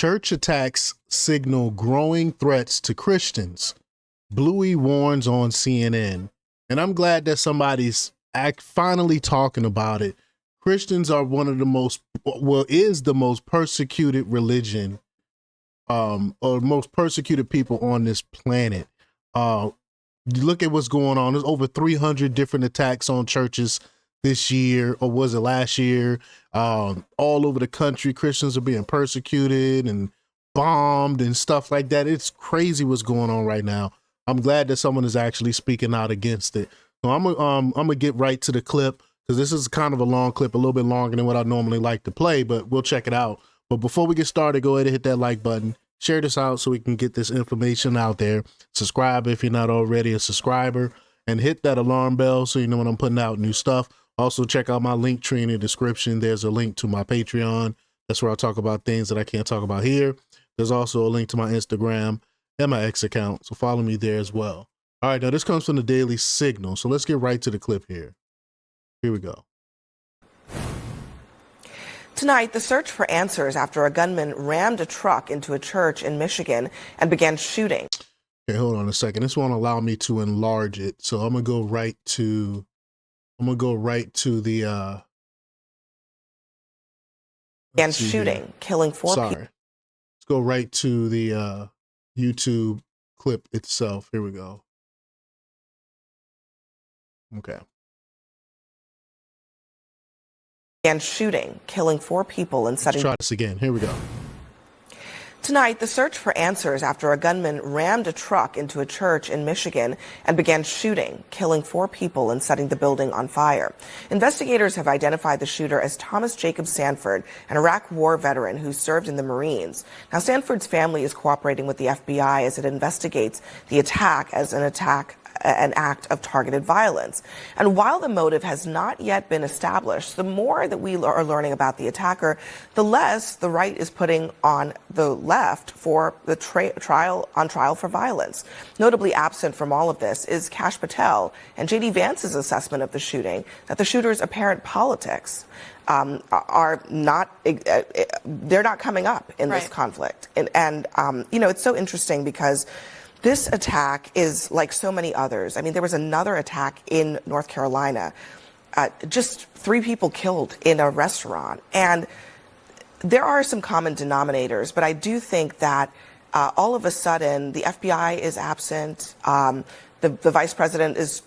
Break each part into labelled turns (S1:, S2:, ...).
S1: Church attacks signal growing threats to Christians. Bluey warns on CNN. And I'm glad that somebody's finally talking about it. Christians are one of the most, is the most persecuted religion, or most persecuted people on this planet. Look at what's going on. There's over 300 different attacks on churches this year, or was it last year? All over the country, Christians are being persecuted and bombed and stuff like that. It's crazy what's going on right now. I'm glad that someone is actually speaking out against it. So I'm gonna get right to the clip, because this is kind of a long clip, a little bit longer than what I normally like to play, but we'll check it out. But before we get started, go ahead and hit that like button. Share this out so we can get this information out there. Subscribe if you're not already a subscriber, and hit that alarm bell so you know when I'm putting out new stuff. Also, check out my link tree in the description. There's a link to my Patreon. That's where I talk about things that I can't talk about here. There's also a link to my Instagram and my X account, so follow me there as well. All right, now this comes from the Daily Signal, so let's get right to the clip here. Here we go.
S2: Tonight, the search for answers after a gunman rammed a truck into a church in Michigan and began shooting.
S1: Okay, hold on a second. This won't allow me to enlarge it, so I'm gonna go right to the
S2: and shooting,
S1: here.
S2: killing 4 people.
S1: Let's go right to the YouTube clip itself. Here we go. Okay.
S2: And shooting, killing 4 people and setting.
S1: Let's try this again. Here we go.
S2: Tonight, the search for answers after a gunman rammed a truck into a church in Michigan and began shooting, killing 4 people and setting the building on fire. Investigators have identified the shooter as Thomas Jacob Sanford, an Iraq War veteran who served in the Marines. Now, Sanford's family is cooperating with the FBI as it investigates the attack as an act of targeted violence. And while the motive has not yet been established, the more that we are learning about the attacker, the less the right is putting on the left for the trial for violence. Notably absent from all of this is Kash Patel and J.D. Vance's assessment of the shooting, that the shooter's apparent politics are not, they're not coming up in this conflict. And you know, it's so interesting because this attack is like so many others. I mean, there was another attack in North Carolina, just 3 people killed in a restaurant. And there are some common denominators, but I do think that all of a sudden the FBI is absent. The vice president is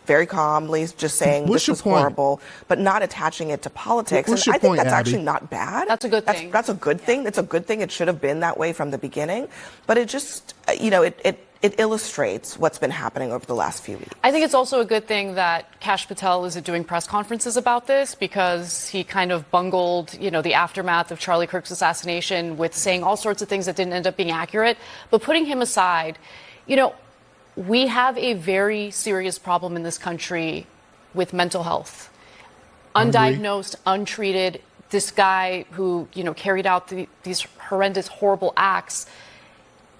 S2: very calmly just saying this was horrible, but not attaching it to politics. And I think that's actually not bad.
S3: That's a good thing.
S2: That's a good thing. It's a good thing. It should have been that way from the beginning. But it just, you know, it illustrates what's been happening over the last few weeks.
S3: I think it's also a good thing that Kash Patel isn't doing press conferences about this, because he kind of bungled, you know, the aftermath of Charlie Kirk's assassination with saying all sorts of things that didn't end up being accurate. But putting him aside, you know, we have a very serious problem in this country with mental health. Undiagnosed, untreated. This guy who, you know, carried out these horrendous, horrible acts.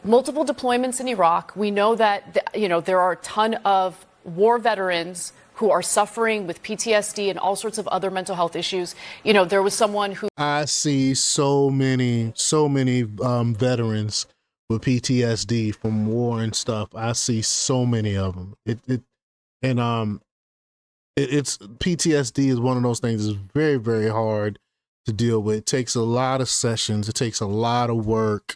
S3: Multiple deployments in Iraq. We know that, you know, there are a ton of war veterans who are suffering with PTSD and all sorts of other mental health issues. You know, there was someone who... I
S1: see so many veterans with PTSD from war and stuff. I see so many of them. It's PTSD is one of those things that's very, very hard to deal with. It takes a lot of sessions. It takes a lot of work.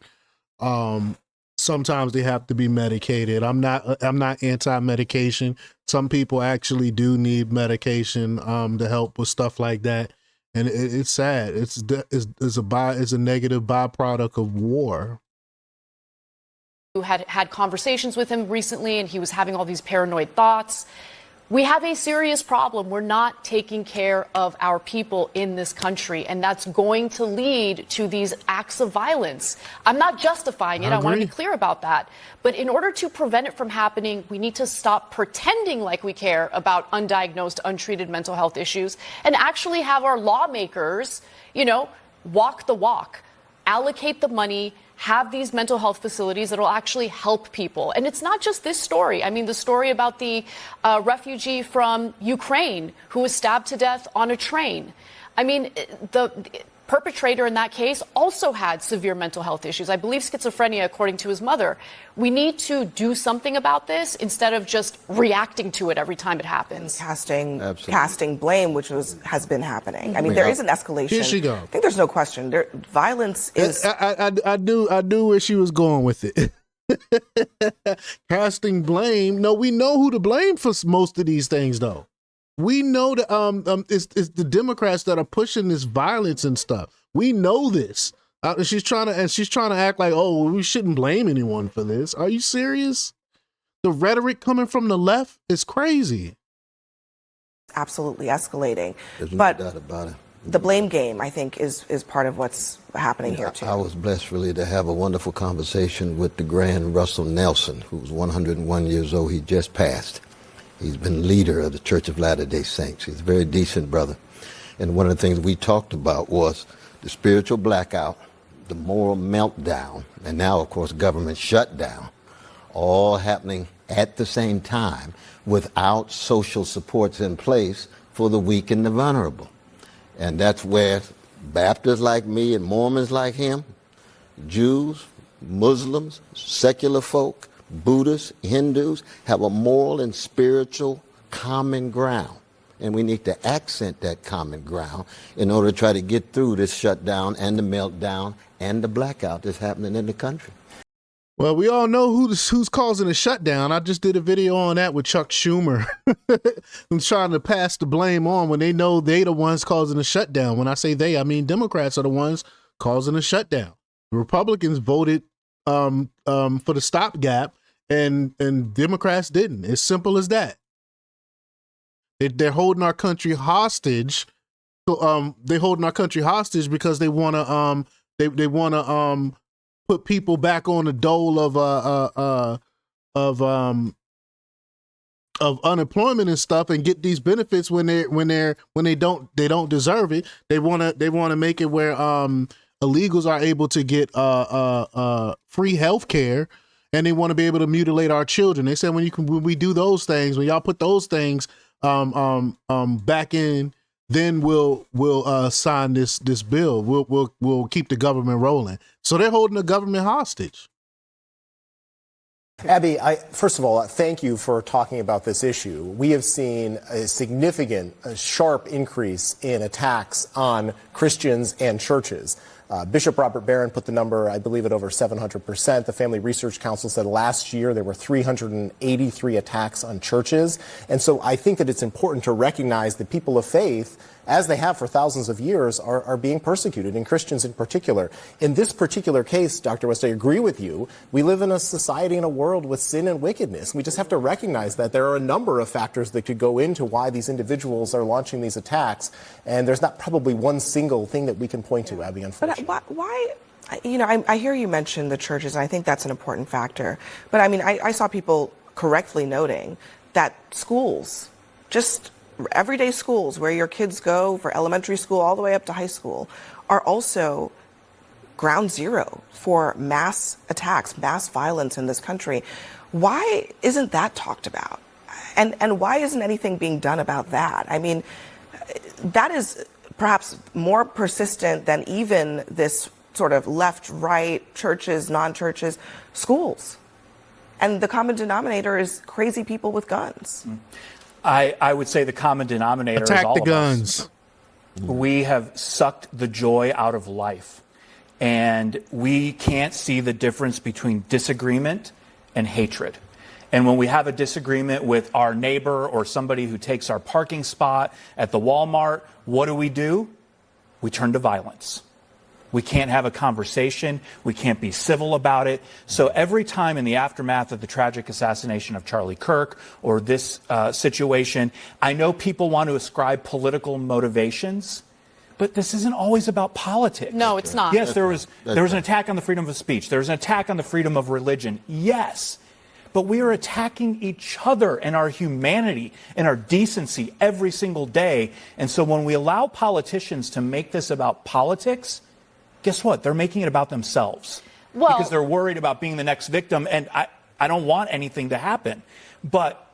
S1: Sometimes they have to be medicated. I'm not anti-medication. Some people actually do need medication to help with stuff like that. And it's sad. It's a negative byproduct of war.
S3: Who had conversations with him recently, and he was having all these paranoid thoughts. We have a serious problem. We're not taking care of our people in this country, and that's going to lead to these acts of violence. I'm not justifying it. I want to be clear about that. But in order to prevent it from happening, we need to stop pretending like we care about undiagnosed, untreated mental health issues and actually have our lawmakers, you know, walk the walk, allocate the money, have these mental health facilities that will actually help people. And it's not just this story. I mean, the story about the refugee from Ukraine who was stabbed to death on a train. I mean, perpetrator in that case also had severe mental health issues. I believe schizophrenia, according to his mother. We need to do something about this instead of just reacting to it every time it happens.
S2: Casting blame, which has been happening. I mean, there is an escalation.
S1: Here she go.
S2: I think there's no question. Violence is.
S1: I do where she was going with it. Casting blame. No, we know who to blame for most of these things, though. We know that it's the Democrats that are pushing this violence and stuff. We know this. She's trying to act like, oh, we shouldn't blame anyone for this. Are you serious? The rhetoric coming from the left is crazy.
S2: Absolutely escalating.
S4: There's no
S2: but
S4: doubt about it.
S2: The blame game, I think, is part of what's happening here, too.
S4: I was blessed, really, to have a wonderful conversation with the Grand Russell Nelson, who's 101 years old. He just passed. He's been leader of the Church of Latter-day Saints. He's a very decent brother. And one of the things we talked about was the spiritual blackout, the moral meltdown, and now, of course, government shutdown, all happening at the same time without social supports in place for the weak and the vulnerable. And that's where Baptists like me and Mormons like him, Jews, Muslims, secular folk, Buddhists, Hindus have a moral and spiritual common ground. And we need to accent that common ground in order to try to get through this shutdown and the meltdown and the blackout that's happening in the country.
S1: Well, we all know who's causing the shutdown. I just did a video on that with Chuck Schumer. I'm trying to pass the blame on when they know they the ones causing the shutdown. When I say they, I mean Democrats are the ones causing the shutdown. The Republicans voted for the stopgap, and Democrats didn't. It's simple as that. They're holding our country hostage. They're holding our country hostage because they want to they want to put people back on the dole of unemployment and stuff, and get these benefits when they don't deserve it. They want to make it where illegals are able to get free health care, and they want to be able to mutilate our children. They said when we do those things, when y'all put those things back in, then we'll sign this bill. We'll keep the government rolling. So they're holding the government hostage.
S5: Abby, first of all, thank you for talking about this issue. We have seen a significant, sharp increase in attacks on Christians and churches. Bishop Robert Barron put the number, I believe, at over 700%. The Family Research Council said last year there were 383 attacks on churches. And so I think that it's important to recognize that people of faith, as they have for thousands of years, are being persecuted, and Christians in particular. In this particular case, Dr. West, I agree with you. We live in a society and a world with sin and wickedness. We just have to recognize that there are a number of factors that could go into why these individuals are launching these attacks, and there's not probably one single thing that we can point to, Abby, unfortunately.
S2: But why? You know, I hear you mention the churches, and I think that's an important factor. But I mean, I saw people correctly noting that schools, just everyday schools where your kids go for elementary school all the way up to high school, are also ground zero for mass attacks, mass violence in this country. Why isn't that talked about? And why isn't anything being done about that? I mean, that is perhaps more persistent than even this sort of left, right, churches, non-churches, schools. And the common denominator is crazy people with guns.
S6: I would say the common denominator is all
S1: Attack the
S6: of
S1: guns.
S6: us. We have sucked the joy out of life. And we can't see the difference between disagreement and hatred. And when we have a disagreement with our neighbor or somebody who takes our parking spot at the Walmart, what do? We turn to violence. We can't have a conversation. We can't be civil about it. So every time in the aftermath of the tragic assassination of Charlie Kirk or this situation, I know people want to ascribe political motivations, but this isn't always about politics.
S3: No, it's not.
S6: Yes, there was an attack on the freedom of speech. There was an attack on the freedom of religion. Yes. But we are attacking each other and our humanity and our decency every single day. And so when we allow politicians to make this about politics, guess what? They're making it about themselves.
S3: Well,
S6: because they're worried about being the next victim. And I don't want anything to happen. But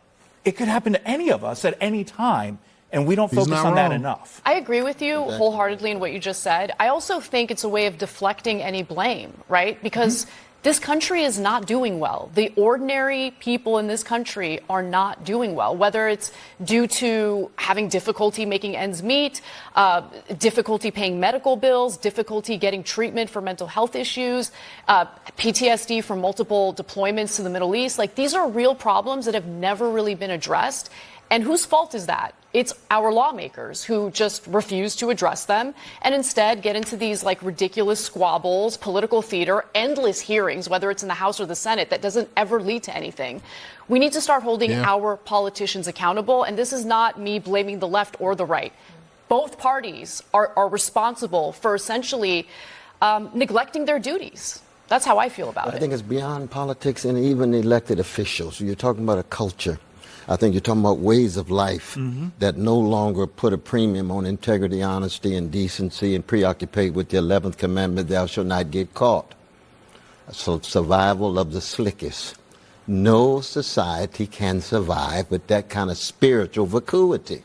S6: it could happen to any of us at any time. And we don't
S1: He's
S6: focus
S1: not
S6: on that
S1: wrong.
S6: enough.
S3: I agree with you wholeheartedly in what you just said. I also think it's a way of deflecting any blame, right? Because this country is not doing well. The ordinary people in this country are not doing well, whether it's due to having difficulty making ends meet, difficulty paying medical bills, difficulty getting treatment for mental health issues, PTSD from multiple deployments to the Middle East. Like, these are real problems that have never really been addressed. And whose fault is that? It's our lawmakers who just refuse to address them and instead get into these like ridiculous squabbles, political theater, endless hearings, whether it's in the House or the Senate, that doesn't ever lead to anything. We need to start holding our politicians accountable. And this is not me blaming the left or the right. Both parties are responsible for essentially neglecting their duties. That's how I feel about it.
S4: I think it's beyond politics and even elected officials. You're talking about a culture. I think you're talking about ways of life that no longer put a premium on integrity, honesty, and decency and preoccupate with the 11th commandment, thou shalt not get caught. So survival of the slickest. No society can survive with that kind of spiritual vacuity,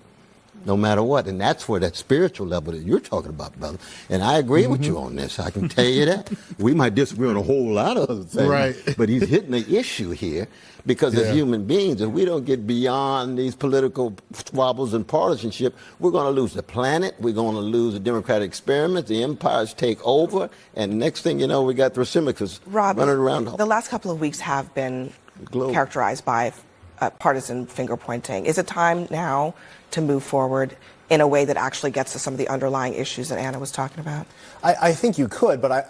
S4: no matter what. And that's where that spiritual level that you're talking about, brother. And I agree with you on this. I can tell you that. We might disagree on a whole lot of other things.
S1: Right.
S4: But he's hitting the issue here because as human beings, if we don't get beyond these political squabbles and partisanship, we're going to lose the planet. We're going to lose the democratic experiment. The empires take over. And next thing you know, we got the reciprocals running around.
S2: The last couple of weeks have been characterized by partisan finger pointing. Is it time now to move forward in a way that actually gets to some of the underlying issues that Anna was talking about?
S5: I think you could, but I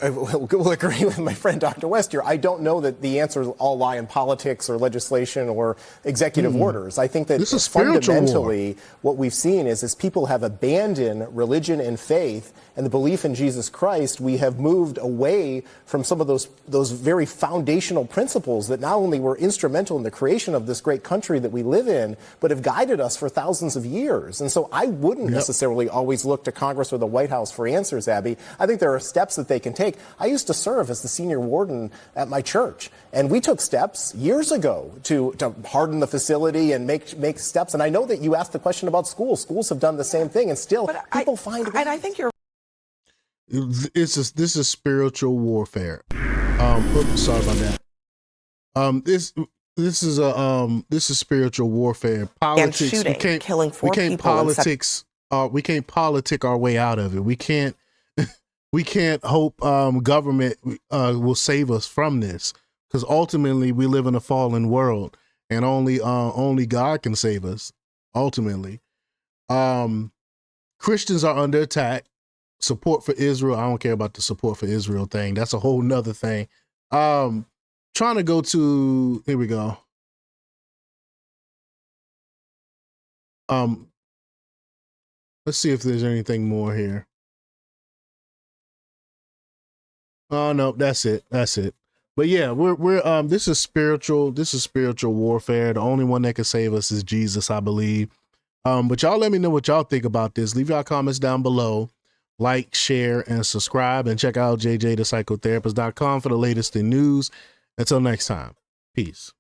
S5: will agree with my friend Dr. West here. I don't know that the answers all lie in politics or legislation or executive orders. I think that
S1: This is spiritual
S5: fundamentally what we've seen is people have abandoned religion and faith and the belief in Jesus Christ. We have moved away from some of those very foundational principles that not only were instrumental in the creation of this great country that we live in, but have guided us for thousands of years. And so I wouldn't necessarily always look to Congress or the White House for answers, Abby. I think there are steps that they can take. I used to serve as the senior warden at my church, and we took steps years ago to harden the facility and make steps. And I know that you asked the question about schools. Schools have done the same thing, and still people find ways.
S2: And I think you're
S1: This is spiritual warfare. Sorry about that. This is spiritual warfare. Politics.
S2: And shooting, killing four people.
S1: We can't politic our way out of it. We can't hope government will save us from this, because ultimately we live in a fallen world, and only God can save us. Ultimately, Christians are under attack. Support for Israel. I don't care about the support for Israel thing. That's a whole nother thing. Trying to go to, here we go. Let's see if there's anything more here. Oh no, that's it. But yeah, we're this is spiritual warfare. The only one that can save us is Jesus, I believe. But y'all let me know what y'all think about this. Leave y'all comments down below. Like, share, and subscribe, and check out jjthepsychotherapist.com for the latest in news. Until next time, peace.